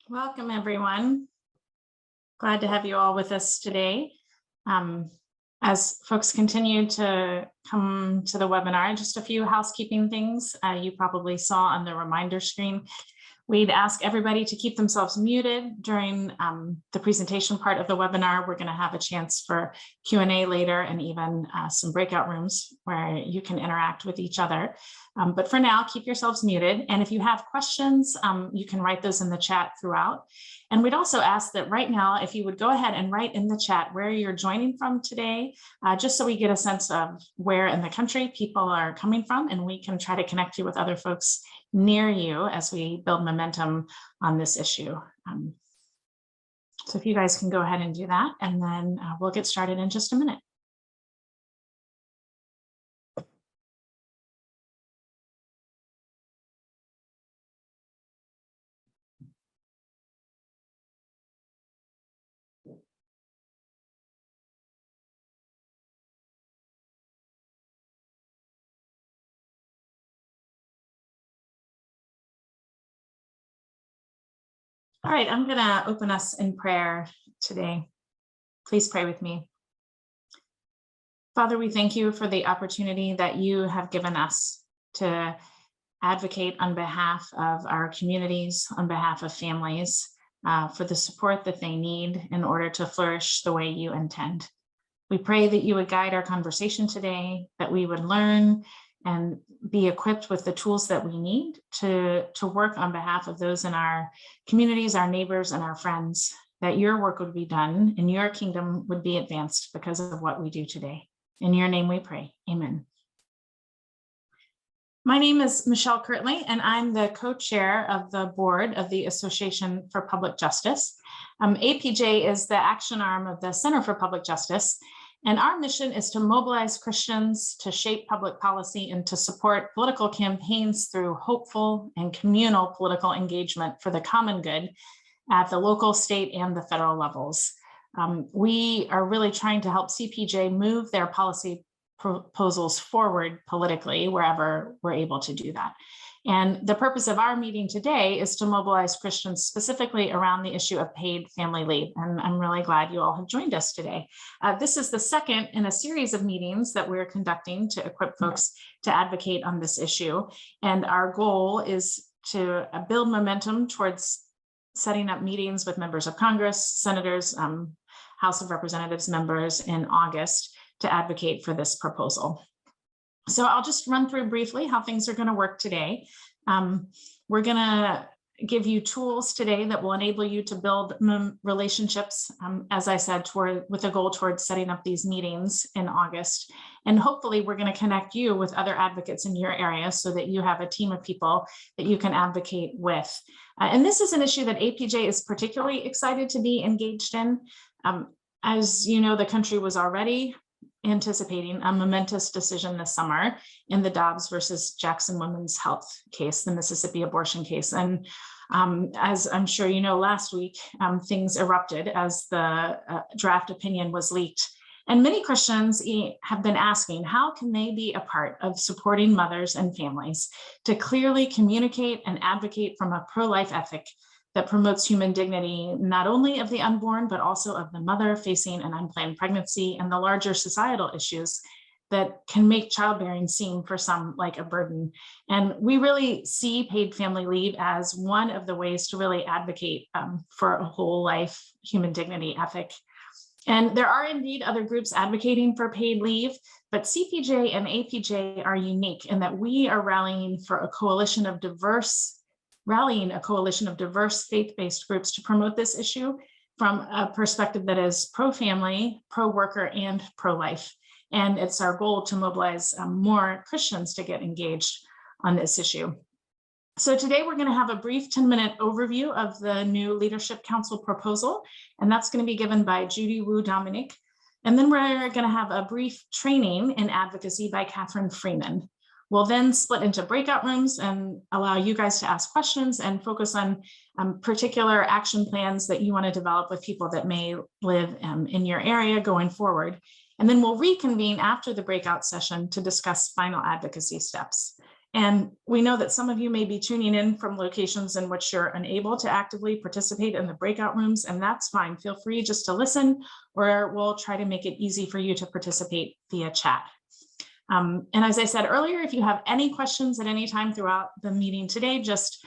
Welcome, everyone. Glad to have you all with us today. As folks continue to come to the webinar, just a few housekeeping things you probably saw on the reminder screen. We'd ask everybody to keep themselves muted during the presentation part of the webinar. We're going to have a chance for Q&A later and even some breakout rooms where you can interact with each other. But for now, keep yourselves muted. And if you have questions, you can write those in the chat throughout. And we'd also ask that right now, if you would go ahead and write in the chat where you're joining from today, just so we get a sense of where in the country people are coming from, and we can try to connect you with other folks near you as we build momentum on this issue. So if you guys can go ahead and do that, and then we'll get started in just a minute. All right, I'm going to open us in prayer today. Please pray with me. Father, we thank you for the opportunity that you have given us to advocate on behalf of our communities, on behalf of families, for the support that they need in order to flourish the way you intend. We pray that you would guide our conversation today, that we would learn and be equipped with the tools that we need to work on behalf of those in our communities, our neighbors, and our friends, that your work would be done and your kingdom would be advanced because of what we do today. In your name we pray, amen. My name is Michelle Kirtley, and I'm the co-chair of the board of the Association for Public Justice. APJ is the action arm of the Center for Public Justice, and our mission is to mobilize Christians to shape public policy and to support political campaigns through hopeful and communal political engagement for the common good at the local, state, and the federal levels. We are really trying to help CPJ move their policy proposals forward politically wherever we're able to do that. And the purpose of our meeting today is to mobilize Christians specifically around the issue of paid family leave. And I'm really glad you all have joined us today. This is the second in a series of meetings that we're conducting to equip folks to advocate on this issue. And our goal is to build momentum towards setting up meetings with members of Congress, senators, House of Representatives members in August to advocate for this proposal. So I'll just run through briefly how things are going to work today. We're going to give you tools today that will enable you to build relationships, as I said, with a goal towards setting up these meetings in August. And hopefully we're going to connect you with other advocates in your area so that you have a team of people that you can advocate with. And this is an issue that APJ is particularly excited to be engaged in. As you know, the country was already anticipating a momentous decision this summer in the Dobbs versus Jackson Women's Health case, the Mississippi abortion case. And as I'm sure you know, last week, things erupted as the draft opinion was leaked. And many Christians have been asking, how can they be a part of supporting mothers and families to clearly communicate and advocate from a pro-life ethic that promotes human dignity, not only of the unborn, but also of the mother facing an unplanned pregnancy and the larger societal issues that can make childbearing seem for some like a burden. And we really see paid family leave as one of the ways to really advocate for a whole life human dignity ethic. And there are indeed other groups advocating for paid leave, but CPJ and APJ are unique in that we are rallying a coalition of diverse faith-based groups to promote this issue from a perspective that is pro-family, pro-worker, and pro-life. And it's our goal to mobilize more Christians to get engaged on this issue. So today we're going to have a brief 10-minute overview of the new Leadership Council proposal, and that's going to be given by Judy Wu Dominic. And then we're going to have a brief training in advocacy by Catherine Freeman. We'll then split into breakout rooms and allow you guys to ask questions and focus on particular action plans that you want to develop with people that may live in your area going forward. And then we'll reconvene after the breakout session to discuss final advocacy steps. And we know that some of you may be tuning in from locations in which you're unable to actively participate in the breakout rooms, and that's fine. Feel free just to listen, or we'll try to make it easy for you to participate via chat. And as I said earlier, if you have any questions at any time throughout the meeting today, just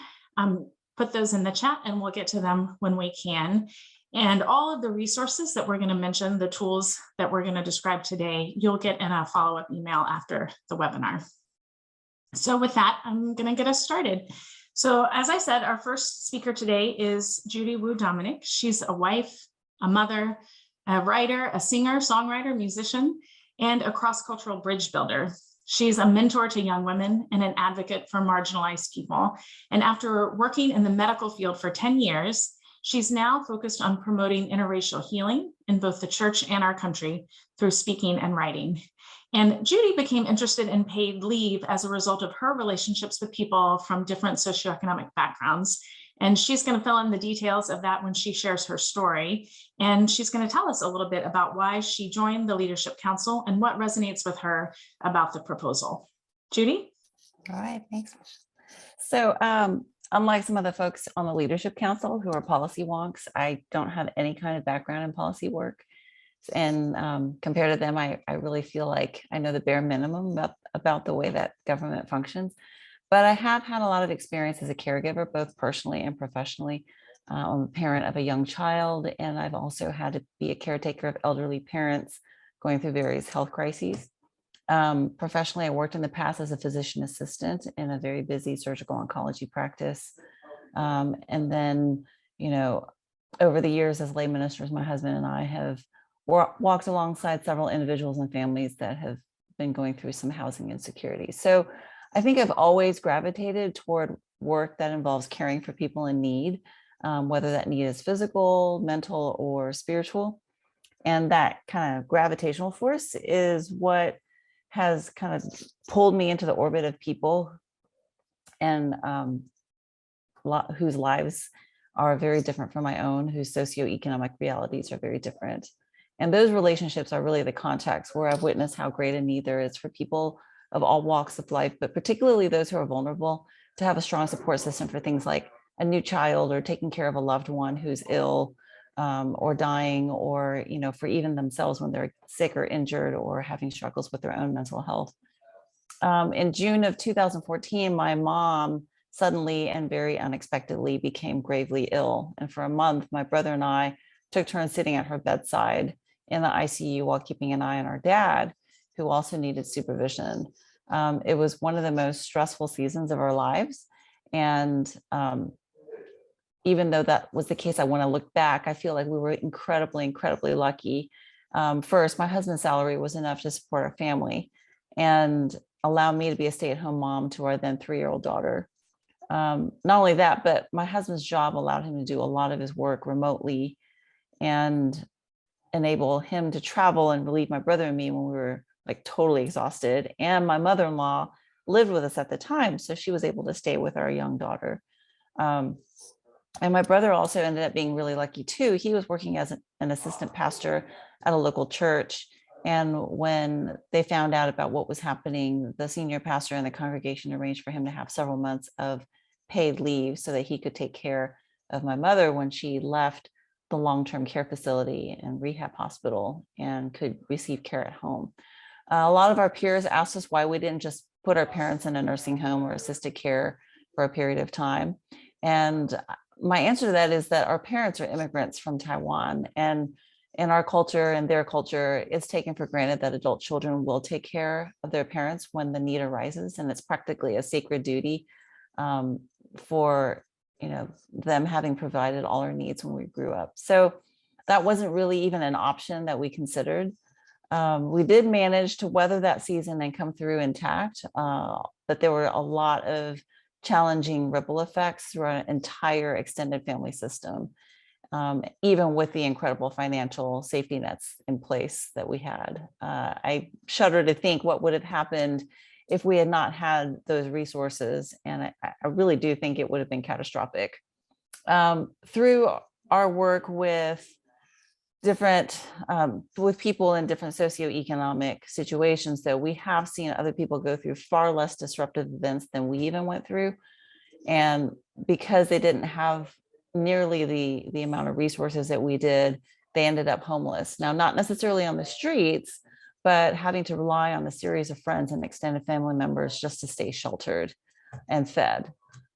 put those in the chat and we'll get to them when we can. And all of the resources that we're going to mention, the tools that we're going to describe today, you'll get in a follow-up email after the webinar. So with that, I'm going to get us started. So as I said, our first speaker today is Judy Wu Dominic. She's a wife, a mother, a writer, a singer, songwriter, musician, and a cross-cultural bridge builder. She's a mentor to young women and an advocate for marginalized people. And after working in the medical field for 10 years, she's now focused on promoting interracial healing in both the church and our country through speaking and writing. And Judy became interested in paid leave as a result of her relationships with people from different socioeconomic backgrounds. And she's going to fill in the details of that when she shares her story. And she's going to tell us a little bit about why she joined the Leadership Council and what resonates with her about the proposal. Judy? All right, thanks. So unlike some of the folks on the Leadership Council who are policy wonks, I don't have any kind of background in policy work. And compared to them, I really feel like I know the bare minimum about the way that government functions. But I have had a lot of experience as a caregiver, both personally and professionally. I'm a parent of a young child, and I've also had to be a caretaker of elderly parents going through various health crises. Professionally, I worked in the past as a physician assistant in a very busy surgical oncology practice. And then, you know, over the years as lay ministers, my husband and I have walked alongside several individuals and families that have been going through some housing insecurity. So I think I've always gravitated toward work that involves caring for people in need, whether that need is physical, mental, or spiritual. And that kind of gravitational force is what has kind of pulled me into the orbit of people and whose lives are very different from my own, whose socioeconomic realities are very different. And those relationships are really the context where I've witnessed how great a need there is for people of all walks of life, but particularly those who are vulnerable, to have a strong support system for things like a new child or taking care of a loved one who's ill or dying, or, you know, for even themselves when they're sick or injured or having struggles with their own mental health. In June of 2014, my mom suddenly and very unexpectedly became gravely ill. And for a month, my brother and I took turns sitting at her bedside in the ICU while keeping an eye on our dad, who also needed supervision. It was one of the most stressful seasons of our lives. And even though that was the case, I want to look back, I feel like we were incredibly, incredibly lucky. First, my husband's salary was enough to support our family and allow me to be a stay-at-home mom to our then 3-year-old daughter. Not only that, but my husband's job allowed him to do a lot of his work remotely and enable him to travel and relieve my brother and me when we were like totally exhausted. And my mother-in-law lived with us at the time, so she was able to stay with our young daughter. And my brother also ended up being really lucky too. He was working as an assistant pastor at a local church. And when they found out about what was happening, the senior pastor and the congregation arranged for him to have several months of paid leave so that he could take care of my mother when she left the long-term care facility and rehab hospital and could receive care at home. A lot of our peers asked us why we didn't just put our parents in a nursing home or assisted care for a period of time. And my answer to that is that our parents are immigrants from Taiwan, and in our culture and their culture, it's taken for granted that adult children will take care of their parents when the need arises. And it's practically a sacred duty for, you know, them having provided all our needs when we grew up. So that wasn't really even an option that we considered. We did manage to weather that season and come through intact, but there were a lot of challenging ripple effects through our entire extended family system, even with the incredible financial safety nets in place that we had. I shudder to think what would have happened if we had not had those resources, and I really do think it would have been catastrophic. Through our work with different with people in different socioeconomic situations, though we have seen other people go through far less disruptive events than we even went through. And because they didn't have nearly the amount of resources that we did, they ended up homeless. Now, not necessarily on the streets, but having to rely on a series of friends and extended family members just to stay sheltered and fed.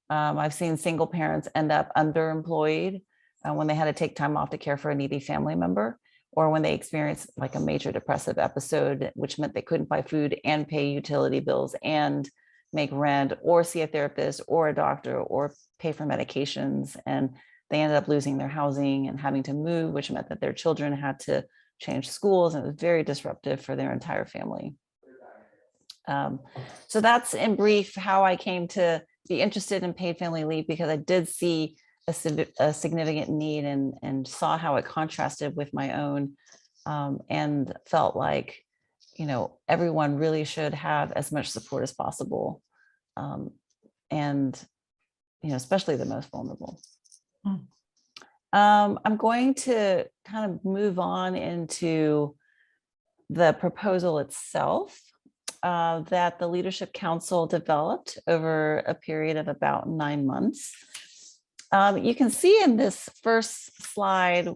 I've seen single parents end up underemployed when they had to take time off to care for a needy family member, or when they experienced like a major depressive episode, which meant they couldn't buy food and pay utility bills and make rent or see a therapist or a doctor or pay for medications. And they ended up losing their housing and having to move, which meant that their children had to change schools, and it was very disruptive for their entire family. So that's in brief how I came to be interested in paid family leave, because I did see a significant need and saw how it contrasted with my own, and felt like, everyone really should have as much support as possible. And, especially the most vulnerable. Mm. I'm going to kind of move on into the proposal itself that the Leadership Council developed over a period of about 9 months. You can see in this first slide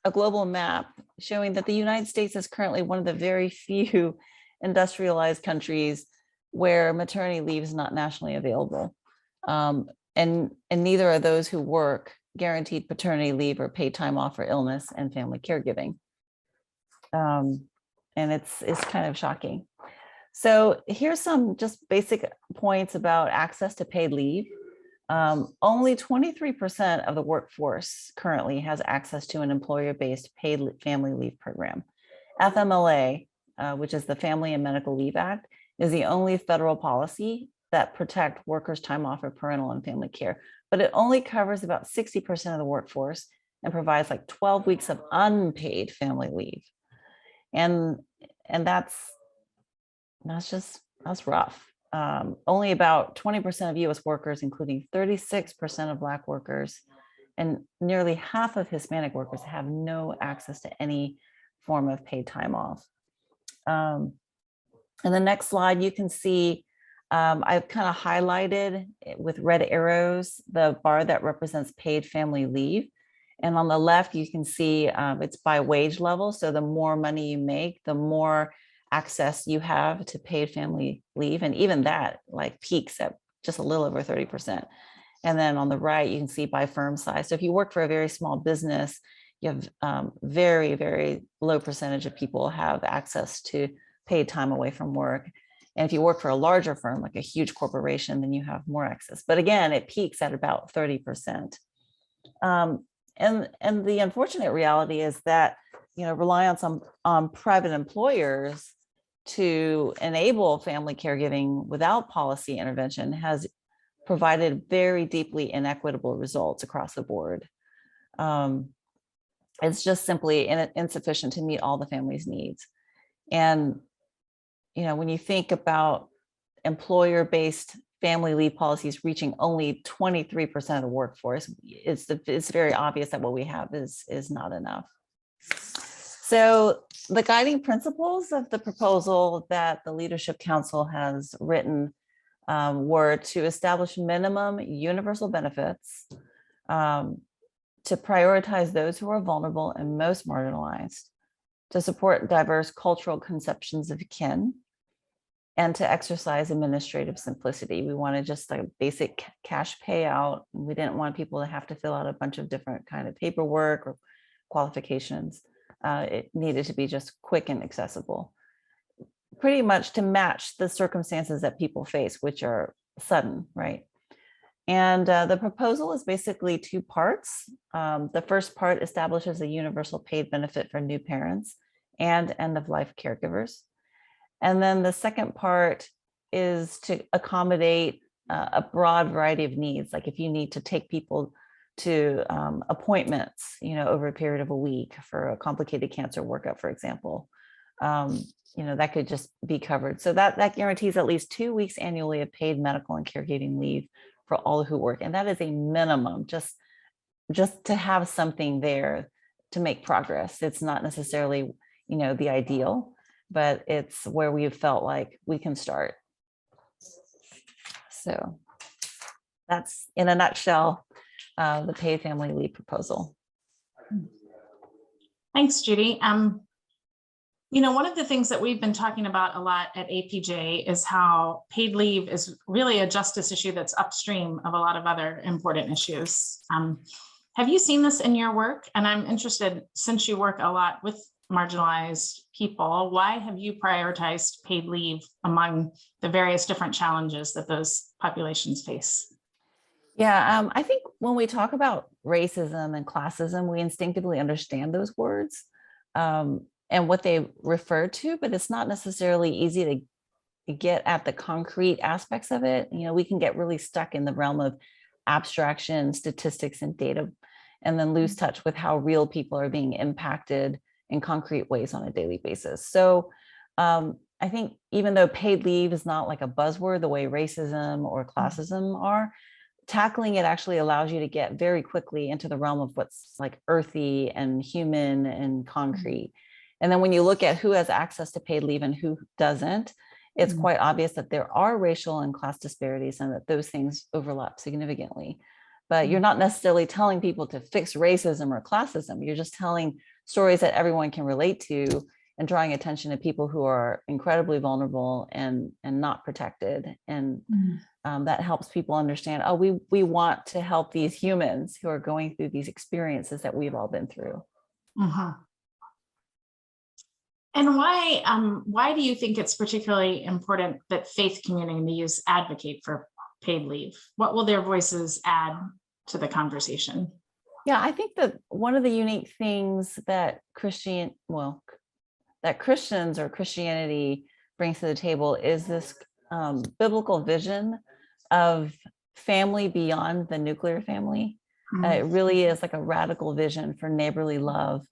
a global map showing that the United States is currently one of the very few industrialized countries where maternity leave is not nationally available. And neither are those who work guaranteed paternity leave or paid time off for illness and family caregiving. And it's kind of shocking. So here's some just basic points about access to paid leave. Only 23% of the workforce currently has access to an employer-based paid family leave program. FMLA, which is the Family and Medical Leave Act, is the only federal policy that protect workers' time off for parental and family care, but it only covers about 60% of the workforce and provides like 12 weeks of unpaid family leave. And that's rough. Only about 20% of US workers, including 36% of Black workers and nearly half of Hispanic workers, have no access to any form of paid time off. In the next slide, you can see I've kind of highlighted with red arrows the bar that represents paid family leave. And on the left, you can see it's by wage level. So the more money you make, the more access you have to paid family leave. And even that like peaks at just a little over 30%. And then on the right, you can see by firm size. So if you work for a very small business, you have very, very low percentage of people have access to paid time away from work. And if you work for a larger firm, like a huge corporation, then you have more access. But again, it peaks at about 30%. And the unfortunate reality is that, reliance on private employers to enable family caregiving without policy intervention has provided very deeply inequitable results across the board. It's just simply insufficient to meet all the family's needs. And, when you think about employer-based family leave policies reaching only 23% of the workforce, it's very obvious that what we have is not enough. So the guiding principles of the proposal that the Leadership Council has written were to establish minimum universal benefits, to prioritize those who are vulnerable and most marginalized, to support diverse cultural conceptions of kin, and to exercise administrative simplicity. We wanted just like a basic cash payout. We didn't want people to have to fill out a bunch of different kind of paperwork or qualifications. It needed to be just quick and accessible, pretty much to match the circumstances that people face, which are sudden, right? And the proposal is basically 2 parts. The first part establishes a universal paid benefit for new parents and end-of-life caregivers. And then the second part is to accommodate a broad variety of needs. Like if you need to take people to appointments, over a period of a week for a complicated cancer workup, for example, that could just be covered. So that guarantees at least 2 weeks annually of paid medical and caregiving leave for all who work. And that is a minimum, just to have something there make progress. It's not necessarily, the ideal, but it's where we have felt like we can start. So that's in a nutshell, the paid family leave proposal. Thanks, Judy. One of the things that we've been talking about a lot at APJ is how paid leave is really a justice issue that's upstream of a lot of other important issues. Have you seen this in your work? And I'm interested, since you work a lot with marginalized people, why have you prioritized paid leave among the various different challenges that those populations face? Yeah, I think when we talk about racism and classism, we instinctively understand those words and what they refer to, but it's not necessarily easy to get at the concrete aspects of it. We can get really stuck in the realm of abstraction, statistics, and data, and then lose touch with how real people are being impacted in concrete ways on a daily basis. So I think even though paid leave is not like a buzzword the way racism or classism are, tackling it actually allows you to get very quickly into the realm of what's like earthy and human and concrete. And then when you look at who has access to paid leave and who doesn't, it's quite obvious that there are racial and class disparities and that those things overlap significantly. But you're not necessarily telling people to fix racism or classism. You're just telling stories that everyone can relate to and drawing attention to people who are incredibly vulnerable and not protected. And that helps people understand, oh, we want to help these humans who are going through these experiences that we've all been through. And why do you think it's particularly important that faith communities advocate for paid leave? What will their voices add to the conversation? Yeah, I think that one of the unique things that Christians or Christianity brings to the table is this biblical vision of family beyond the nuclear family. It really is like a radical vision for neighborly love,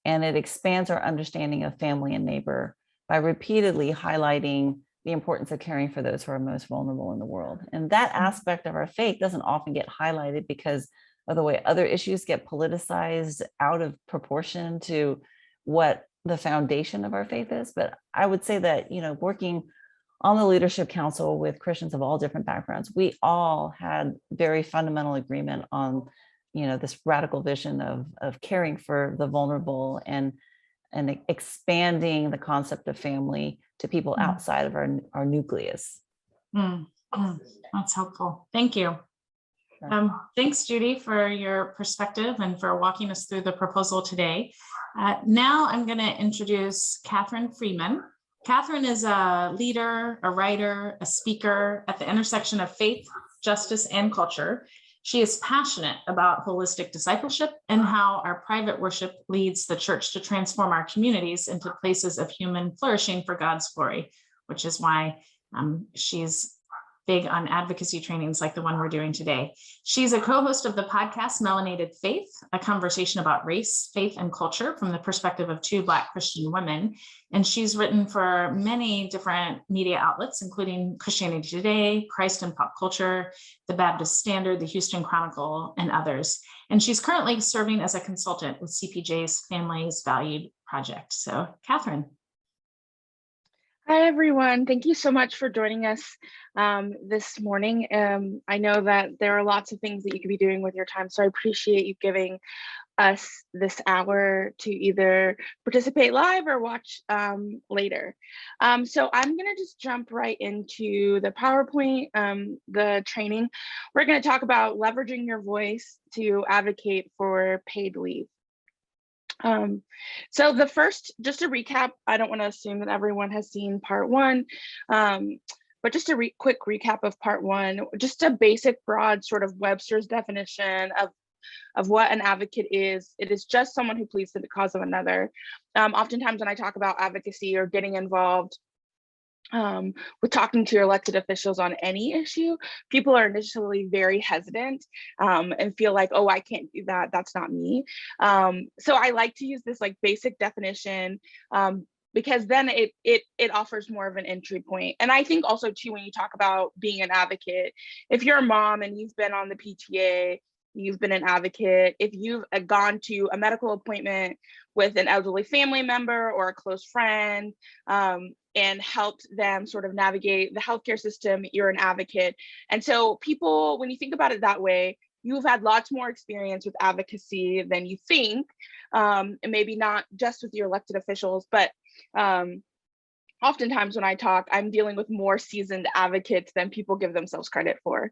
and it expands our understanding of family and neighbor by repeatedly highlighting the importance of caring for those who are most vulnerable in the world. And that aspect of our faith doesn't often get highlighted because of the way other issues get politicized out of proportion to what the foundation of our faith is. But I would say that, working on the leadership council with Christians of all different backgrounds, we all had very fundamental agreement on, this radical vision of caring for the vulnerable and expanding the concept of family to people outside of our nucleus. That's helpful. Thank you. Thanks, Judy, for your perspective and for walking us through the proposal today. Now I'm going to introduce Catherine Freeman. Catherine is a leader, a writer, a speaker at the intersection of faith, justice, and culture. She is passionate about holistic discipleship and how our private worship leads the church to transform our communities into places of human flourishing for God's glory, which is why she's big on advocacy trainings like the one we're doing today. She's a co-host of the podcast Melanated Faith, a conversation about race, faith, and culture from the perspective of two Black Christian women. And she's written for many different media outlets, including Christianity Today, Christ and Pop Culture, the Baptist Standard, the Houston Chronicle, and others. And she's currently serving as a consultant with CPJ's Families Valued Project. So, Catherine. Hi, everyone. Thank you so much for joining us this morning. I know that there are lots of things that you could be doing with your time, so I appreciate you giving us this hour to either participate live or watch later. So I'm going to just jump right into the PowerPoint, the training. We're going to talk about leveraging your voice to advocate for paid leave. So the first, just to recap, I don't want to assume that everyone has seen part one, but just a quick recap of part one, just a basic broad sort of Webster's definition of what an advocate is. It is just someone who pleads for the cause of another. Oftentimes when I talk about advocacy or getting involved with talking to elected officials on any issue, people are initially very hesitant and feel like, oh, I can't do that. That's not me. So I like to use this like basic definition because then it offers more of an entry point. And I think also too, when you talk about being an advocate, if you're a mom and you've been on the PTA, you've been an advocate, if you've gone to a medical appointment with an elderly family member or a close friend, and helped them sort of navigate the healthcare system, you're an advocate. And so people, when you think about it that way, you've had lots more experience with advocacy than you think, and maybe not just with your elected officials, but oftentimes when I talk, I'm dealing with more seasoned advocates than people give themselves credit for.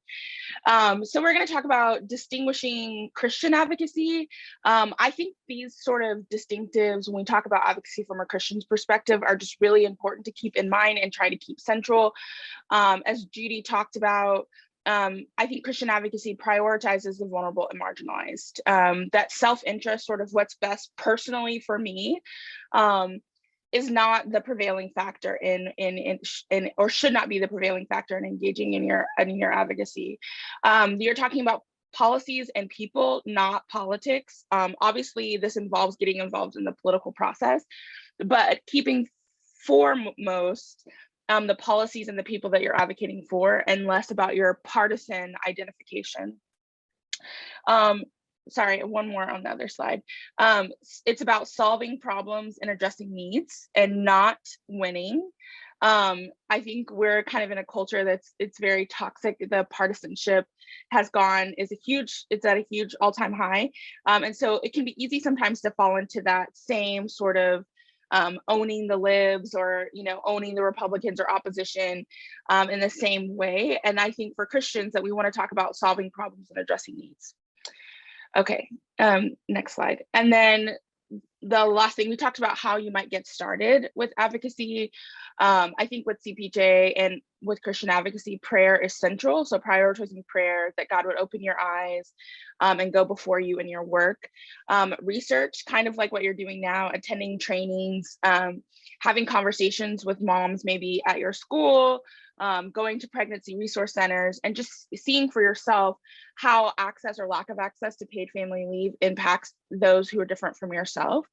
So we're going to talk about distinguishing Christian advocacy. I think these sort of distinctives, when we talk about advocacy from a Christian's perspective, are just really important to keep in mind and try to keep central. As Judy talked about, I think Christian advocacy prioritizes the vulnerable and marginalized. That self-interest, sort of what's best personally for me, is not the prevailing factor in or should not be the prevailing factor in engaging in your advocacy. You're talking about policies and people, not politics. Obviously, this involves getting involved in the political process, but keeping foremost the policies and the people that you're advocating for, and less about your partisan identification. Sorry, one more on the other slide. It's about solving problems and addressing needs and not winning. I think we're kind of in a culture it's very toxic. The partisanship it's at a huge all-time high. And so it can be easy sometimes to fall into that same sort of owning the libs, or owning the Republicans or opposition in the same way. And I think for Christians that we want to talk about solving problems and addressing needs. Okay, next slide. And then the last thing, we talked about how you might get started with advocacy. I think with CPJ and with Christian advocacy, prayer is central. So prioritizing prayer, that God would open your eyes and go before you in your work. Research, kind of like what you're doing now, attending trainings, having conversations with moms maybe at your school, going to pregnancy resource centers, and just seeing for yourself how access or lack of access to paid family leave impacts those who are different from yourself.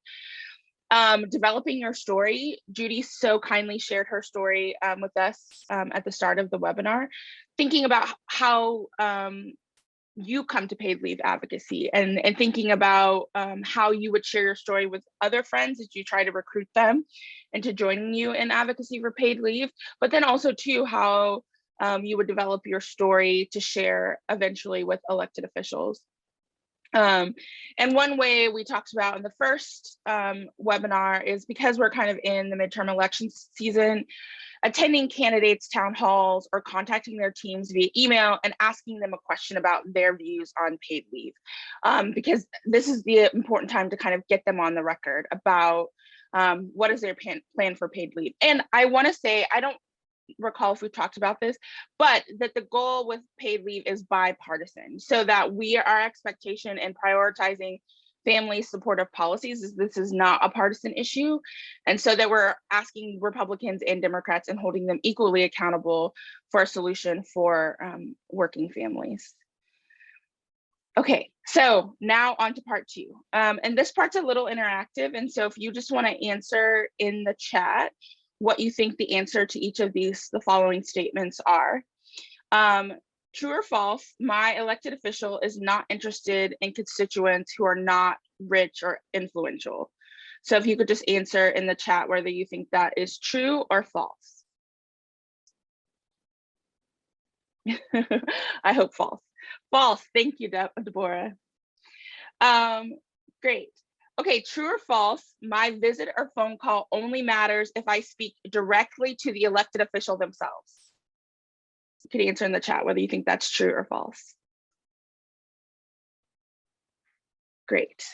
Developing your story. Judy so kindly shared her story with us at the start of the webinar, thinking about how you come to paid leave advocacy, and thinking about how you would share your story with other friends as you try to recruit them into joining you in advocacy for paid leave, but then also too how you would develop your story to share eventually with elected officials. And one way we talked about in the first webinar is, because we're kind of in the midterm election season, attending candidates' town halls or contacting their teams via email and asking them a question about their views on paid leave, because this is the important time to kind of get them on the record about what is their plan for paid leave. And I want to say, I don't recall if we've talked about this, but that the goal with paid leave is bipartisan, so that our expectation in prioritizing family supportive policies is this is not a partisan issue, and so that we're asking Republicans and Democrats and holding them equally accountable for a solution for working families. Okay, so now on to part two, and this part's a little interactive, and so if you just want to answer in the chat what you think the answer to each of the following statements are. True or false, my elected official is not interested in constituents who are not rich or influential. So if you could just answer in the chat whether you think that is true or false. I hope false. False, thank you, Deborah. Great. Okay, true or false, my visit or phone call only matters if I speak directly to the elected official themselves. You could answer in the chat whether you think that's true or false. Great.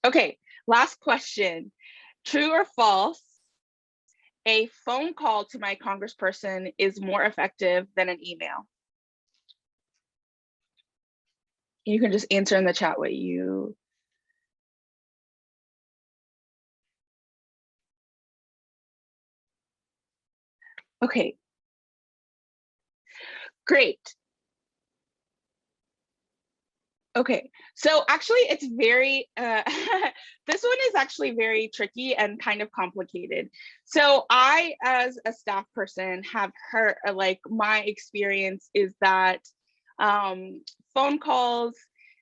Okay, last question. True or false, a phone call to my congressperson is more effective than an email? You can just answer in the chat what you... Okay, great. Okay, so actually it's very, this one is actually very tricky and kind of complicated. So I, as a staff person, have heard, like, my experience is that phone calls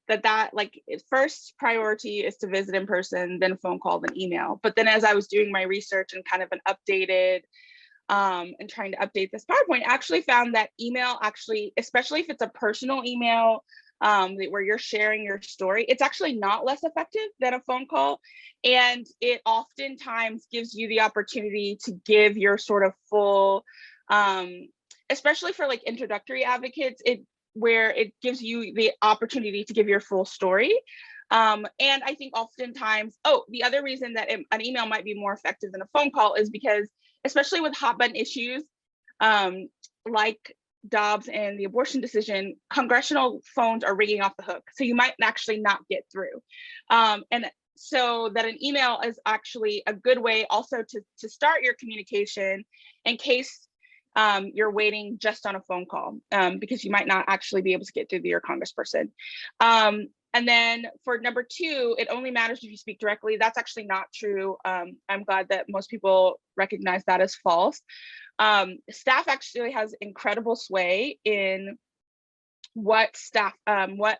that like first priority is to visit in person, then phone call, then email. But then as I was doing my research and kind of an updated and trying to update this PowerPoint, I actually found that email actually, especially if it's a personal email where you're sharing your story, it's actually not less effective than a phone call. And it oftentimes gives you the opportunity to give your sort of full, especially for like introductory advocates, where it gives you the opportunity to give your full story. And I think oftentimes, the other reason that an email might be more effective than a phone call is because, especially with hot button issues like Dobbs and the abortion decision, congressional phones are ringing off the hook. So you might actually not get through. And so that an email is actually a good way also to start your communication in case you're waiting just on a phone call, because you might not actually be able to get through to your congressperson. And then for number 2, it only matters if you speak directly. That's actually not true. I'm glad that most people recognize that as false. Staff actually has incredible sway in what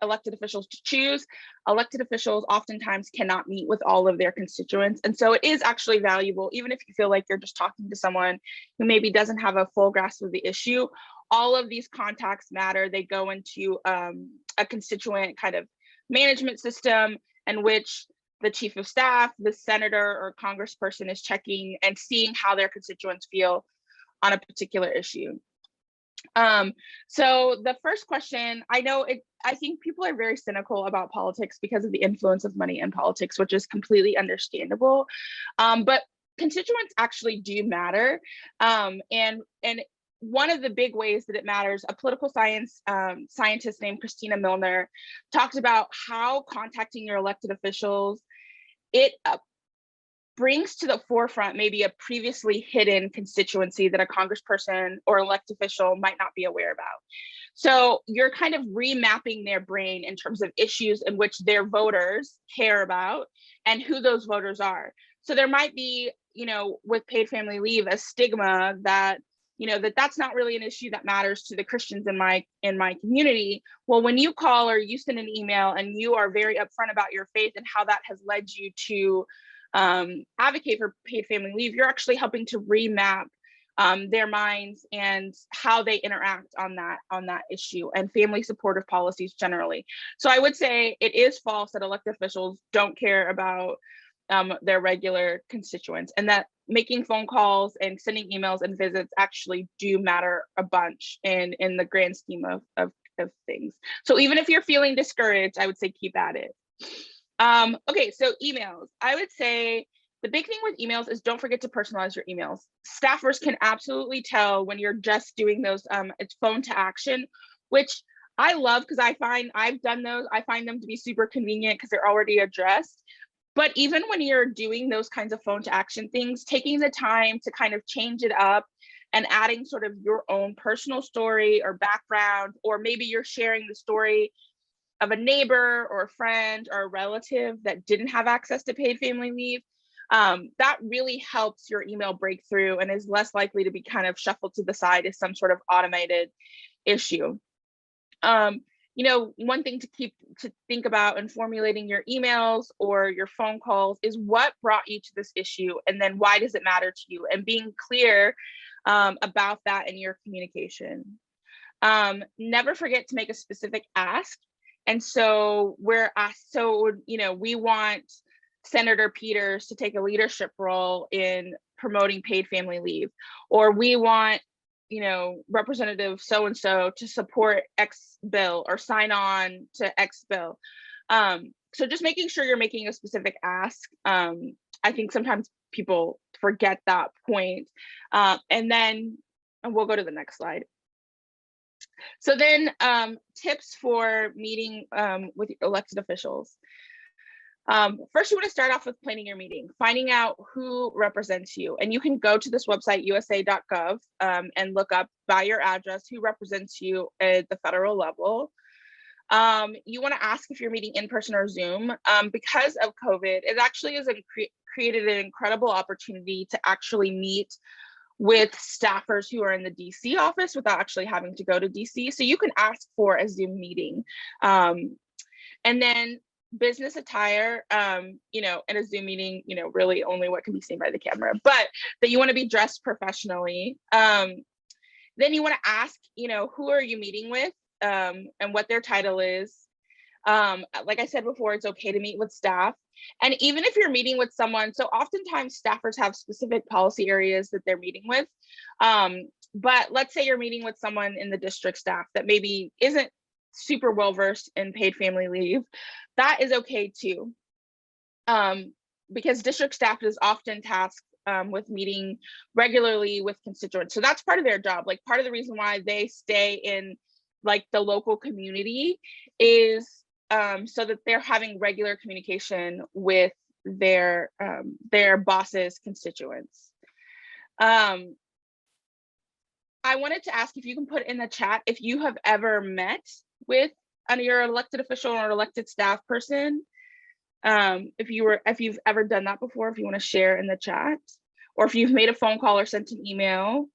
elected officials to choose. Elected officials oftentimes cannot meet with all of their constituents. And so it is actually valuable, even if you feel like you're just talking to someone who maybe doesn't have a full grasp of the issue. All of these contacts matter. They go into a constituent kind of management system in which the chief of staff, the senator or congressperson is checking and seeing how their constituents feel on a particular issue. So the first question, I think people are very cynical about politics because of the influence of money in politics, which is completely understandable. But constituents actually do matter. And one of the big ways that it matters, a political science scientist named Christina Milner talked about how contacting your elected officials, it brings to the forefront maybe a previously hidden constituency that a congressperson or elected official might not be aware about. So you're kind of remapping their brain in terms of issues in which their voters care about and who those voters are. So there might be, with paid family leave, a stigma that that's not really an issue that matters to the Christians in my community. Well, when you call or you send an email and you are very upfront about your faith and how that has led you to advocate for paid family leave, you're actually helping to remap their minds and how they interact on that issue and family supportive policies generally. So I would say it is false that elected officials don't care about their regular constituents, and that making phone calls and sending emails and visits actually do matter a bunch in the grand scheme of things. So even if you're feeling discouraged, I would say keep at it. Okay, so emails. I would say the big thing with emails is don't forget to personalize your emails. Staffers can absolutely tell when you're just doing those, it's phone to action, which I love because I've done those. I find them to be super convenient because they're already addressed. But even when you're doing those kinds of phone to action things, taking the time to kind of change it up and adding sort of your own personal story or background, or maybe you're sharing the story of a neighbor or a friend or a relative that didn't have access to paid family leave, that really helps your email break through and is less likely to be kind of shuffled to the side as some sort of automated issue. One thing to think about in formulating your emails or your phone calls is what brought you to this issue, and then why does it matter to you, and being clear about that in your communication. Never forget to make a specific ask. And so we want Senator Peters to take a leadership role in promoting paid family leave, or we want Representative so-and-so to support X bill or sign on to X bill. So just making sure you're making a specific ask. I think sometimes people forget that point. And we'll go to the next slide. So then tips for meeting with elected officials. First, you want to start off with planning your meeting, finding out who represents you. And you can go to this website, usa.gov, and look up by your address who represents you at the federal level. You want to ask if you're meeting in person or Zoom. Because of COVID, it actually has created an incredible opportunity to actually meet with staffers who are in the DC office without actually having to go to DC. So you can ask for a Zoom meeting. And then business attire, you know, in a Zoom meeting, you know, really only what can be seen by the camera, but that you want to be dressed professionally. Then you want to ask, you know, who are you meeting with, and what their title is. Like I said before, it's okay to meet with staff. And even if you're meeting with someone, so oftentimes staffers have specific policy areas that they're meeting with. But let's say you're meeting with someone in the district staff that maybe isn't super well versed in paid family leave. That is okay too. Because district staff is often tasked with meeting regularly with constituents. So that's part of their job. Like part of the reason why they stay in like the local community is so that they're having regular communication with their bosses' constituents. I wanted to ask if you can put in the chat if you have ever met with your elected official or elected staff person. If you've ever done that before, if you want to share in the chat, or if you've made a phone call or sent an email,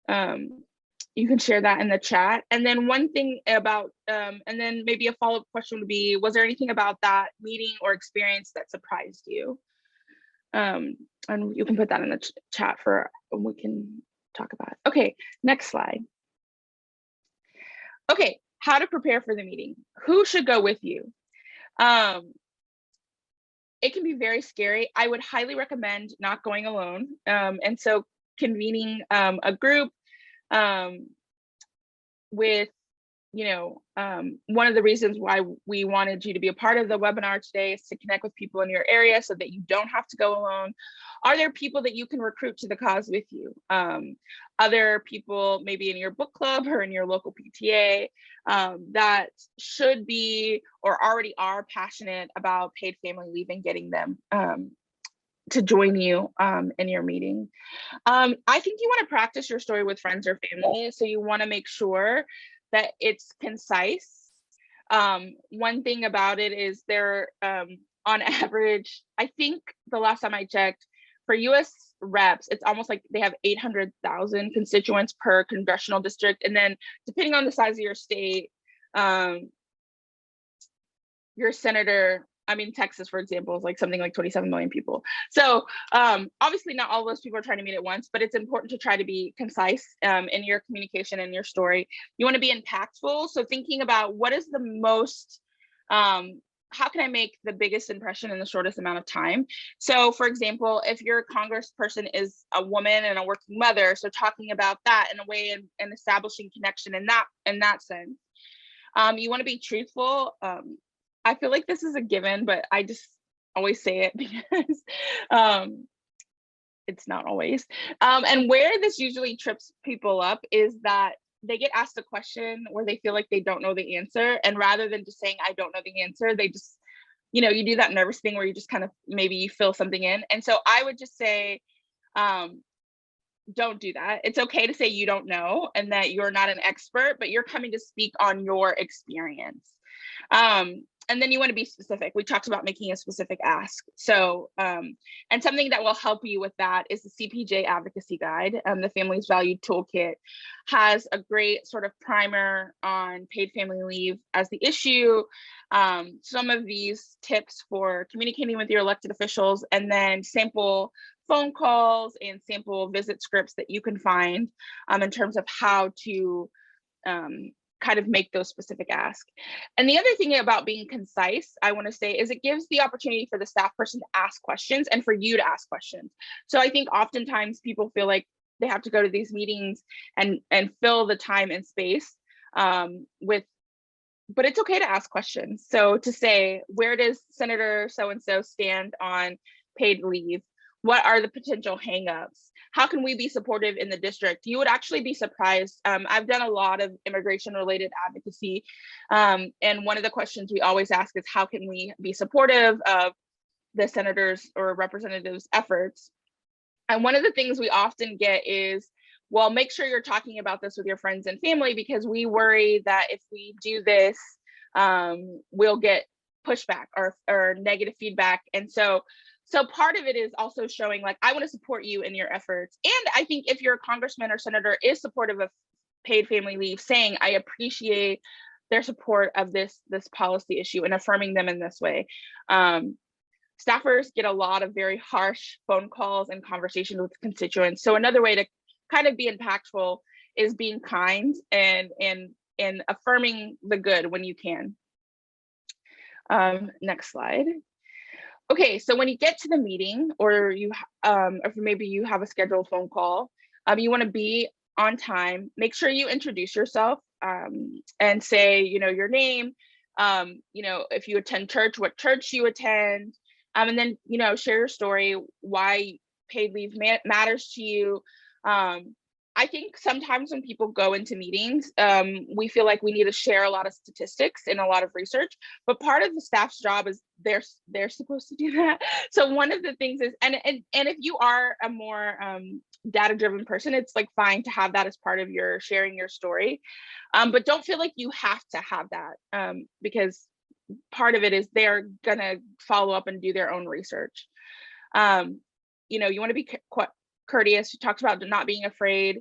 you can share that in the chat. And then one thing about, and then maybe a follow-up question would be, was there anything about that meeting or experience that surprised you? And you can put that in the chat for, we can talk about it. Okay, next slide. Okay, how to prepare for the meeting. Who should go with you? It can be very scary. I would highly recommend not going alone. And so convening a group with, you know, one of the reasons why we wanted you to be a part of the webinar today is to connect with people in your area so that you don't have to go alone. Are there people that you can recruit to the cause with you? Other people maybe in your book club or in your local PTA that should be or already are passionate about paid family leave and getting them to join you in your meeting. I think you want to practice your story with friends or family. So you want to make sure that it's concise. One thing about it is they're on average, I think the last time I checked, for US reps, it's almost like they have 800,000 constituents per congressional district. And then depending on the size of your state, your senator, I mean, Texas, for example, is like something like 27 million people. So obviously not all those people are trying to meet at once, but it's important to try to be concise in your communication and your story. You want to be impactful. So thinking about what is the most, how can I make the biggest impression in the shortest amount of time? So for example, if your congressperson is a woman and a working mother, so talking about that in a way and establishing connection in that sense. You want to be truthful. I feel like this is a given, but I just always say it because it's not always. And where this usually trips people up is that they get asked a question where they feel like they don't know the answer. And rather than just saying, I don't know the answer, they just, you know, you do that nervous thing where you just kind of, maybe you fill something in. And so I would just say, don't do that. It's okay to say you don't know and that you're not an expert, but you're coming to speak on your experience. And then you want to be specific. We talked about making a specific ask. So, and something that will help you with that is the CPJ Advocacy Guide. The Family's Value Toolkit has a great sort of primer on paid family leave as the issue, some of these tips for communicating with your elected officials, and then sample phone calls and sample visit scripts that you can find in terms of how to kind of make those specific asks. And the other thing about being concise, I want to say, is it gives the opportunity for the staff person to ask questions and for you to ask questions. So I think oftentimes people feel like they have to go to these meetings and fill the time and space with, but it's okay to ask questions. So to say, where does Senator so-and-so stand on paid leave? What are the potential hangups? How can we be supportive in the district? You would actually be surprised. I've done a lot of immigration related advocacy. And one of the questions we always ask is, how can we be supportive of the senators or representatives' efforts? And one of the things we often get is, well, make sure you're talking about this with your friends and family, because we worry that if we do this, we'll get pushback or negative feedback. And so part of it is also showing, like, I want to support you in your efforts. And I think if your congressman or senator is supportive of paid family leave, saying, I appreciate their support of this policy issue and affirming them in this way. Staffers get a lot of very harsh phone calls and conversations with constituents. So another way to kind of be impactful is being kind and affirming the good when you can. Next slide. Okay, so when you get to the meeting, or maybe you have a scheduled phone call, you want to be on time. Make sure you introduce yourself and say, your name, if you attend church, what church you attend, and then, share your story, why paid leave matters to you. I think sometimes when people go into meetings, we feel like we need to share a lot of statistics and a lot of research, but part of the staff's job is they're supposed to do that. So one of the things is, and if you are a more data-driven person, it's like fine to have that as part of your sharing your story, but don't feel like you have to have that, because part of it is they're gonna follow up and do their own research. You want to be courteous. She talks about not being afraid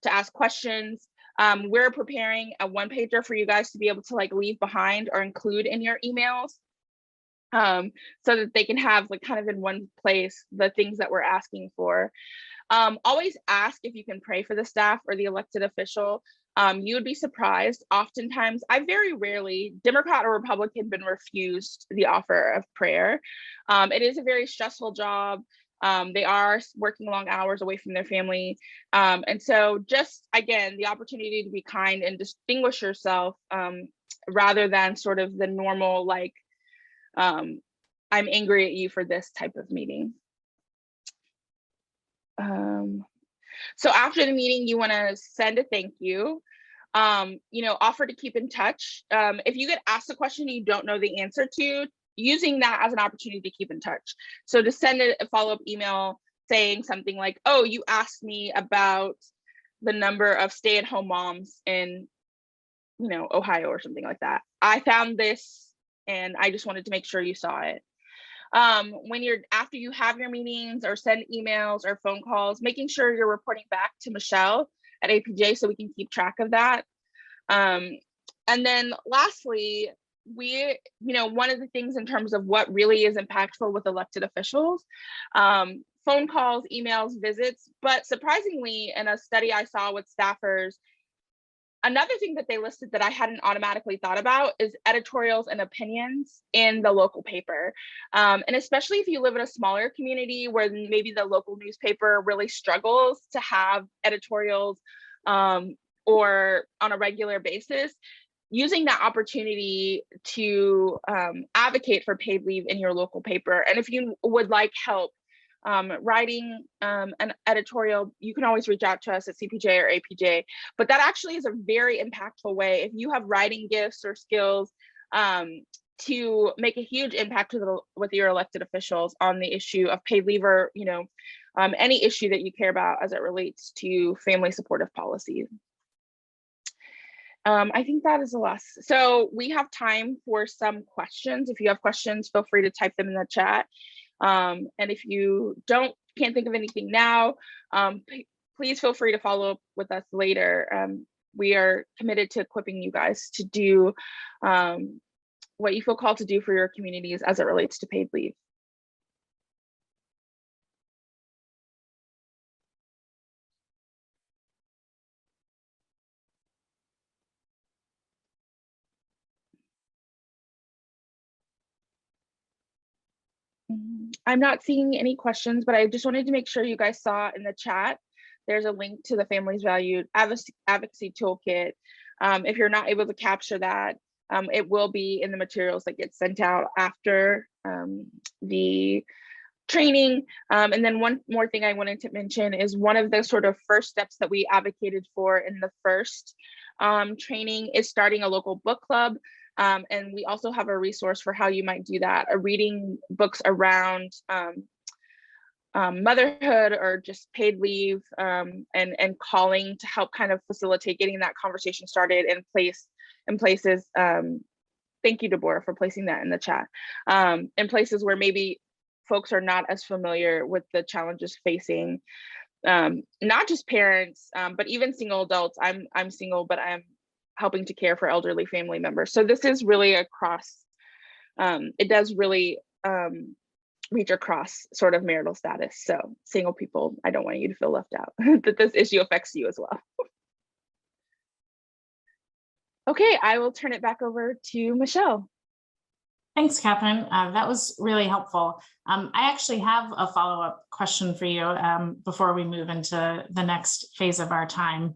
to ask questions. We're preparing a one-pager for you guys to be able to leave behind or include in your emails, so that they can have kind of in one place the things that we're asking for. Always ask if you can pray for the staff or the elected official. You would be surprised. Oftentimes, I very rarely, Democrat or Republican, been refused the offer of prayer. It is a very stressful job. They are working long hours away from their family. And so just, again, the opportunity to be kind and distinguish yourself, rather than sort of the normal, I'm angry at you for this type of meeting. So after the meeting, you want to send a thank you, offer to keep in touch. If you get asked a question you don't know the answer to, using that as an opportunity to keep in touch. So to send a follow-up email saying something like, oh, you asked me about the number of stay-at-home moms in, Ohio or something like that. I found this and I just wanted to make sure you saw it. After you have your meetings or send emails or phone calls, making sure you're reporting back to Michelle at APJ so we can keep track of that. And then lastly, one of the things in terms of what really is impactful with elected officials, phone calls, emails, visits, but surprisingly, in a study I saw with staffers, another thing that they listed that I hadn't automatically thought about is editorials and opinions in the local paper. And especially if you live in a smaller community where maybe the local newspaper really struggles to have editorials or on a regular basis, using that opportunity to advocate for paid leave in your local paper. And if you would like help writing an editorial, you can always reach out to us at CPJ or APJ. But that actually is a very impactful way. If you have writing gifts or skills, to make a huge impact with your elected officials on the issue of paid leave, or any issue that you care about as it relates to family supportive policies. I think that is the last. So we have time for some questions. If you have questions, feel free to type them in the chat. And if you can't think of anything now, please feel free to follow up with us later. We are committed to equipping you guys to do what you feel called to do for your communities as it relates to paid leave. I'm not seeing any questions, but I just wanted to make sure you guys saw in the chat, there's a link to the Families Valued Advocacy Toolkit. If you're not able to capture that, it will be in the materials that get sent out after the training. And then one more thing I wanted to mention is one of the sort of first steps that we advocated for in the first training is starting a local book club. And we also have a resource for how you might do that, reading books around motherhood or just paid leave, and calling to help kind of facilitate getting that conversation started in places. Thank you, Deborah, for placing that in the chat. In places where maybe folks are not as familiar with the challenges facing not just parents, but even single adults. I'm single, but helping to care for elderly family members. So this is really across, it does really reach across sort of marital status. So single people, I don't want you to feel left out, that this issue affects you as well. Okay, I will turn it back over to Michelle. Thanks, Catherine. That was really helpful. I actually have a follow-up question for you before we move into the next phase of our time.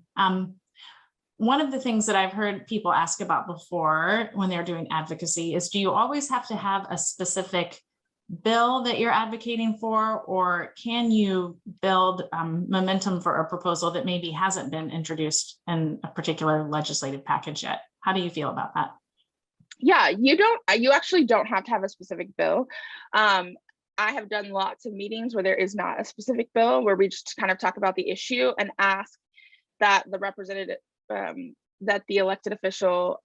One of the things that I've heard people ask about before when they're doing advocacy is, do you always have to have a specific bill that you're advocating for, or can you build momentum for a proposal that maybe hasn't been introduced in a particular legislative package yet? How do you feel about that? Yeah, you actually don't have to have a specific bill. I have done lots of meetings where there is not a specific bill, where we just kind of talk about the issue and ask that the representative, that the elected official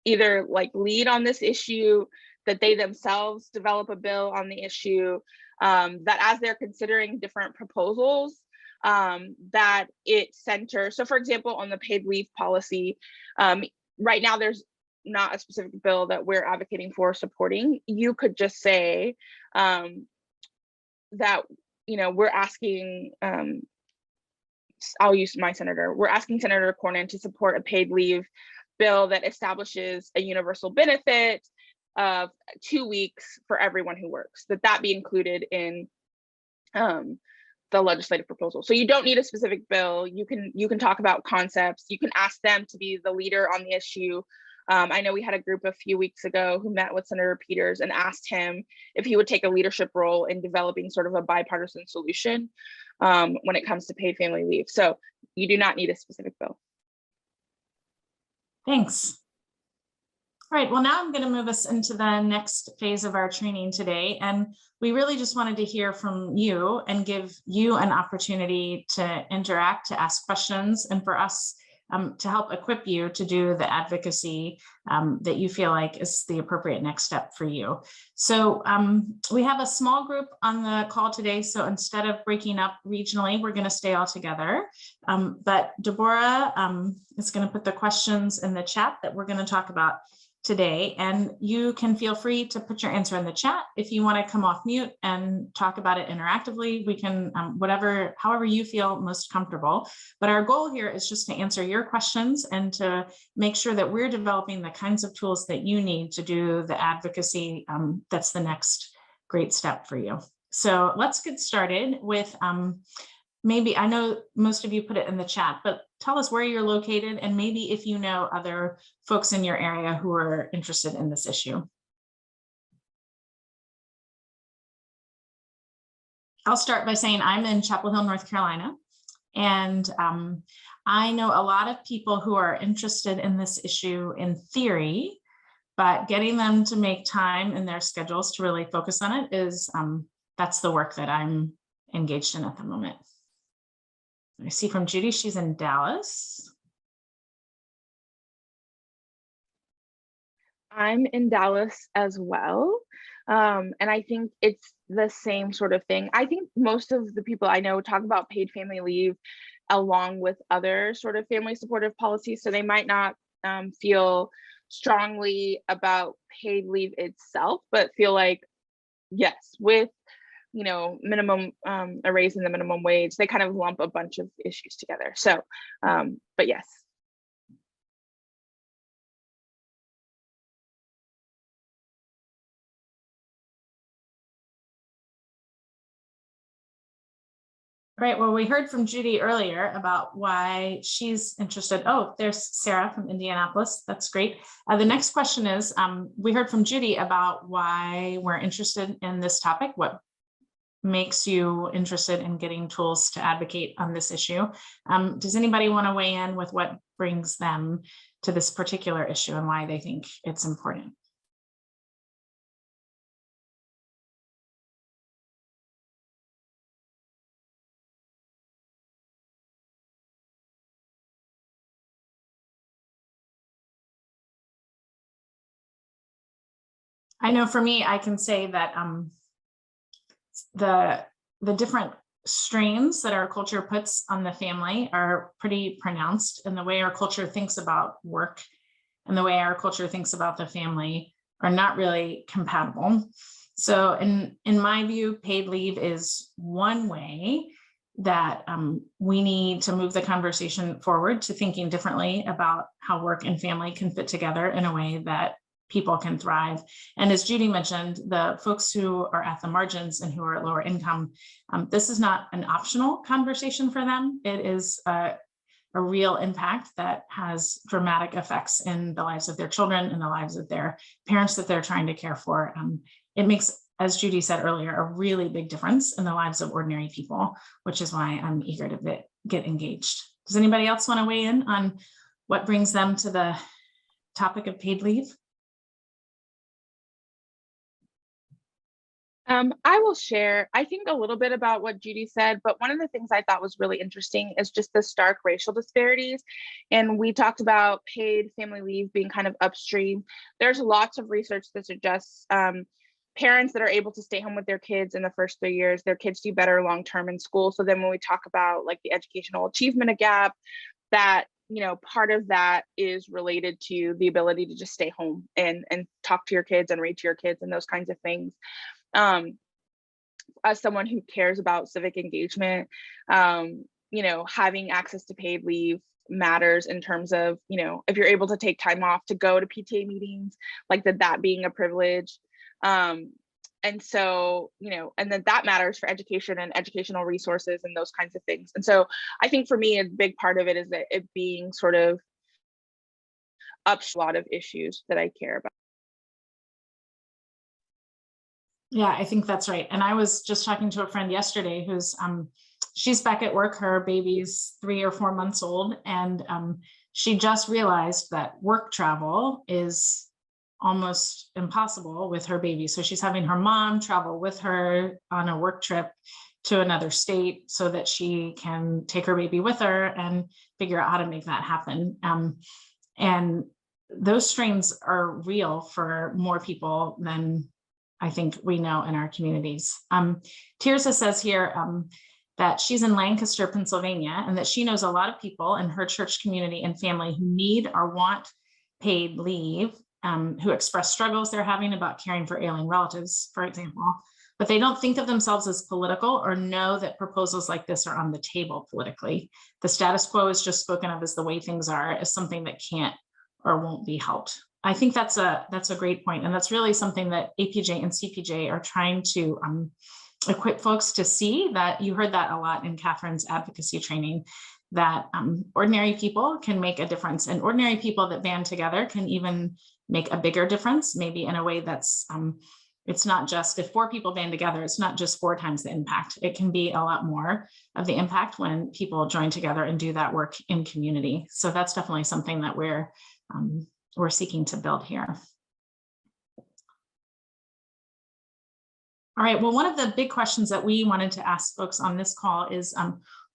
either like lead on this issue, that they themselves develop a bill on the issue, that as they're considering different proposals, that it centers. So for example, on the paid leave policy, right now there's not a specific bill that we're advocating for supporting. You could just say that, you know, we're asking, I'll use my senator, we're asking Senator Cornyn to support a paid leave bill that establishes a universal benefit of 2 weeks for everyone who works, that be included in the legislative proposal. So you don't need a specific bill. You can talk about concepts. You can ask them to be the leader on the issue. I know we had a group a few weeks ago who met with Senator Peters and asked him if he would take a leadership role in developing sort of a bipartisan solution when it comes to paid family leave. So you do not need a specific bill. Thanks. All right, well, now I'm going to move us into the next phase of our training today. And we really just wanted to hear from you and give you an opportunity to interact, to ask questions, and for us to help equip you to do the advocacy that you feel like is the appropriate next step for you. So we have a small group on the call today. So instead of breaking up regionally, we're going to stay all together. But Deborah is going to put the questions in the chat that we're going to talk about today, and you can feel free to put your answer in the chat. If you want to come off mute and talk about it interactively, we can, however you feel most comfortable. But our goal here is just to answer your questions and to make sure that we're developing the kinds of tools that you need to do the advocacy that's the next great step for you. So let's get started with maybe, I know most of you put it in the chat, but tell us where you're located and maybe if you know other folks in your area who are interested in this issue. I'll start by saying I'm in Chapel Hill, North Carolina, and I know a lot of people who are interested in this issue in theory, but getting them to make time in their schedules to really focus on it is, that's the work that I'm engaged in at the moment. I see from Judy, she's in Dallas. I'm in Dallas as well. And I think it's the same sort of thing. I think most of the people I know talk about paid family leave along with other sort of family supportive policies. So they might not feel strongly about paid leave itself, but feel like, yes, with minimum, a raise in the minimum wage, they kind of lump a bunch of issues together. So, but yes. Right, well, we heard from Judy earlier about why she's interested. Oh, there's Sarah from Indianapolis. That's great. The next question is, we heard from Judy about why we're interested in this topic. What makes you interested in getting tools to advocate on this issue? Does anybody want to weigh in with what brings them to this particular issue and why they think it's important? I know for me, I can say that the different strains that our culture puts on the family are pretty pronounced, and the way our culture thinks about work and the way our culture thinks about the family are not really compatible. So in my view, paid leave is one way that we need to move the conversation forward to thinking differently about how work and family can fit together in a way that people can thrive. And as Judy mentioned, the folks who are at the margins and who are at lower income, this is not an optional conversation for them. It is a real impact that has dramatic effects in the lives of their children and the lives of their parents that they're trying to care for. It makes, as Judy said earlier, a really big difference in the lives of ordinary people, which is why I'm eager to get engaged. Does anybody else want to weigh in on what brings them to the topic of paid leave? I will share, I think, a little bit about what Judy said, but one of the things I thought was really interesting is just the stark racial disparities. And we talked about paid family leave being kind of upstream. There's lots of research that suggests parents that are able to stay home with their kids in the first 3 years, their kids do better long-term in school. So then when we talk about like the educational achievement gap, that part of that is related to the ability to just stay home and talk to your kids and read to your kids and those kinds of things. As someone who cares about civic engagement, having access to paid leave matters in terms of, if you're able to take time off to go to PTA meetings, like that being a privilege. And so, and then that matters for education and educational resources and those kinds of things. And so I think for me, a big part of it is that it being sort of up a lot of issues that I care about. Yeah, I think that's right. And I was just talking to a friend yesterday who's she's back at work. Her baby's 3 or 4 months old, and she just realized that work travel is almost impossible with her baby. So she's having her mom travel with her on a work trip to another state so that she can take her baby with her and figure out how to make that happen. And those strains are real for more people than I think we know in our communities. Tirza says here that she's in Lancaster, Pennsylvania, and that she knows a lot of people in her church community and family who need or want paid leave, who express struggles they're having about caring for ailing relatives, for example, but they don't think of themselves as political or know that proposals like this are on the table politically. The status quo is just spoken of as the way things are, as something that can't or won't be helped. I think that's a great point. And that's really something that APJ and CPJ are trying to equip folks to see. That you heard that a lot in Catherine's advocacy training, that ordinary people can make a difference, and ordinary people that band together can even make a bigger difference, maybe in a way that's, it's not just, if 4 people band together, it's not just 4 times the impact. It can be a lot more of the impact when people join together and do that work in community. So that's definitely something that we're seeking to build here. All right, well, one of the big questions that we wanted to ask folks on this call is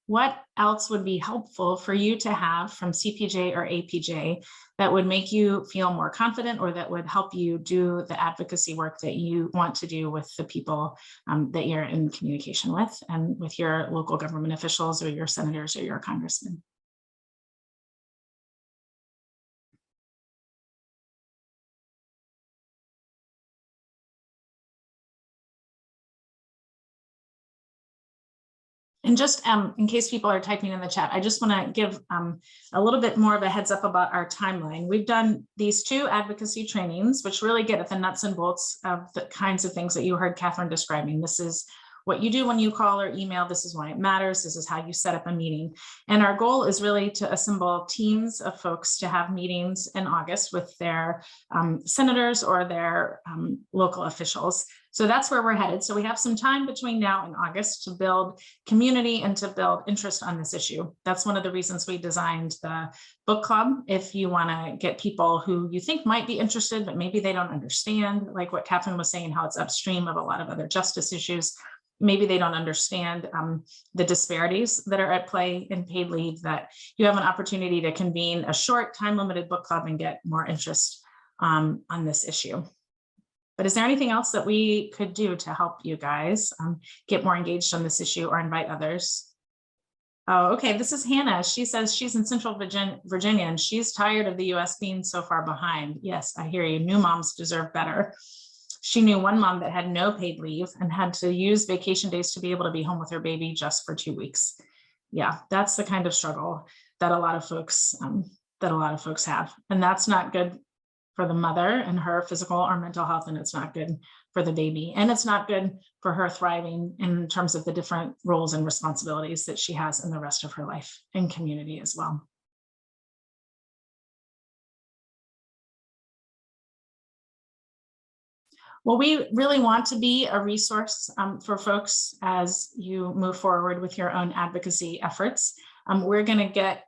what else would be helpful for you to have from CPJ or APJ that would make you feel more confident, or that would help you do the advocacy work that you want to do with the people that you're in communication with, and with your local government officials or your senators or your congressmen? And just in case people are typing in the chat, I just want to give a little bit more of a heads up about our timeline. We've done these 2 advocacy trainings, which really get at the nuts and bolts of the kinds of things that you heard Catherine describing. This is what you do when you call or email. This is why it matters. This is how you set up a meeting. And our goal is really to assemble teams of folks to have meetings in August with their senators or their local officials. So that's where we're headed. So we have some time between now and August to build community and to build interest on this issue. That's one of the reasons we designed the book club. If you want to get people who you think might be interested, but maybe they don't understand, like what Catherine was saying, how it's upstream of a lot of other justice issues. Maybe they don't understand the disparities that are at play in paid leave, that you have an opportunity to convene a short time-limited book club and get more interest on this issue. But is there anything else that we could do to help you guys get more engaged on this issue or invite others? Oh, okay. This is Hannah. She says she's in Central Virginia and she's tired of the US being so far behind. Yes, I hear you. New moms deserve better. She knew one mom that had no paid leave and had to use vacation days to be able to be home with her baby just for 2 weeks. Yeah, that's the kind of struggle that a lot of folks have. And that's not good for the mother and her physical or mental health, and it's not good for the baby, and it's not good for her thriving in terms of the different roles and responsibilities that she has in the rest of her life and community as well. Well, we really want to be a resource for folks as you move forward with your own advocacy efforts. We're going to get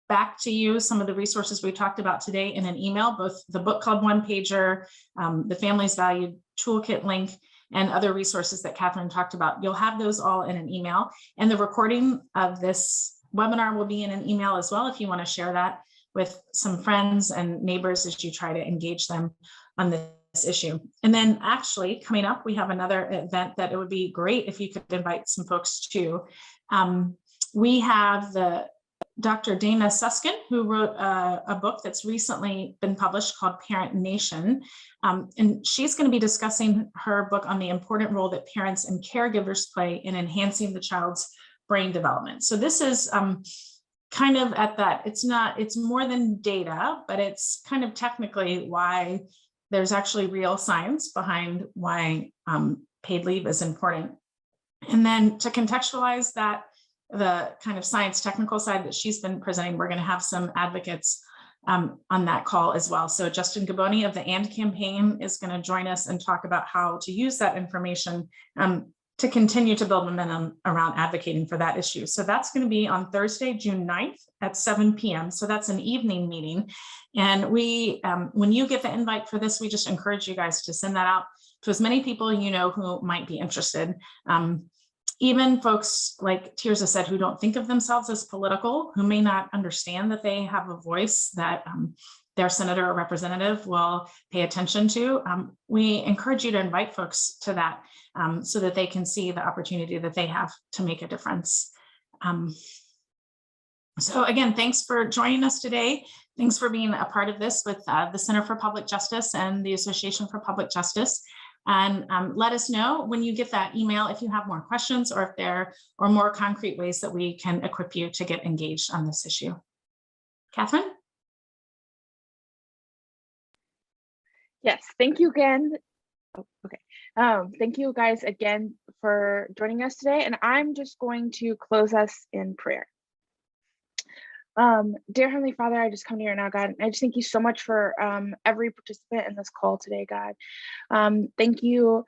back to you some of the resources we talked about today in an email, both the book club one-pager, the Families Valued Toolkit link, and other resources that Catherine talked about. You'll have those all in an email, and the recording of this webinar will be in an email as well if you want to share that with some friends and neighbors as you try to engage them on this issue. And then actually coming up, we have another event that it would be great if you could invite some folks to. We have Dr. Dana Suskin, who wrote a book that's recently been published called Parent Nation. And she's going to be discussing her book on the important role that parents and caregivers play in enhancing the child's brain development. So this is kind of at that, it's more than data, but it's kind of technically why there's actually real science behind why paid leave is important. And then to contextualize that, the kind of science technical side that she's been presenting, we're going to have some advocates on that call as well. So Justin Gaboni of the AND campaign is going to join us and talk about how to use that information to continue to build momentum around advocating for that issue. So that's going to be on Thursday, June 9th at 7 p.m. So that's an evening meeting. And we, when you get the invite for this, we just encourage you guys to send that out to as many people you know who might be interested. Even folks like Tirza said, who don't think of themselves as political, who may not understand that they have a voice that their senator or representative will pay attention to. We encourage you to invite folks to that so that they can see the opportunity that they have to make a difference. So again, thanks for joining us today. Thanks for being a part of this with the Center for Public Justice and the Association for Public Justice. And let us know when you get that email if you have more questions or if there are more concrete ways that we can equip you to get engaged on this issue. Catherine? Yes, thank you again. Oh, okay. Thank you guys again for joining us today. And I'm just going to close us in prayer. Dear Heavenly Father, I just come to you right now, God. I just thank you so much for every participant in this call today, God. Thank you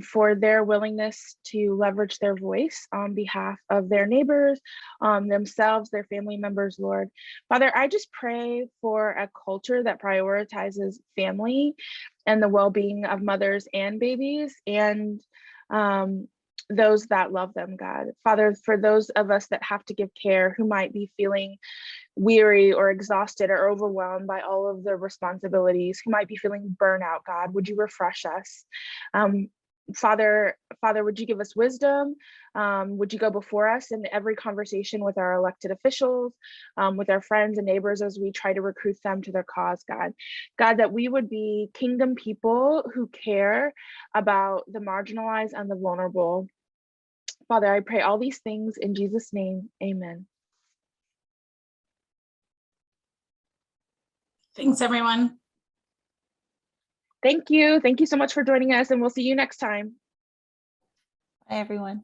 for their willingness to leverage their voice on behalf of their neighbors, themselves, their family members, Lord. Father, I just pray for a culture that prioritizes family and the well-being of mothers and babies and those that love them, God. Father, for those of us that have to give care who might be feeling weary or exhausted or overwhelmed by all of the responsibilities, who might be feeling burnout, God, would you refresh us? Father, would you give us wisdom? Would you go before us in every conversation with our elected officials, with our friends and neighbors as we try to recruit them to their cause, God? God, that we would be kingdom people who care about the marginalized and the vulnerable. Father, I pray all these things in Jesus' name, amen. Thanks, everyone. Thank you. Thank you so much for joining us, and we'll see you next time. Bye, everyone.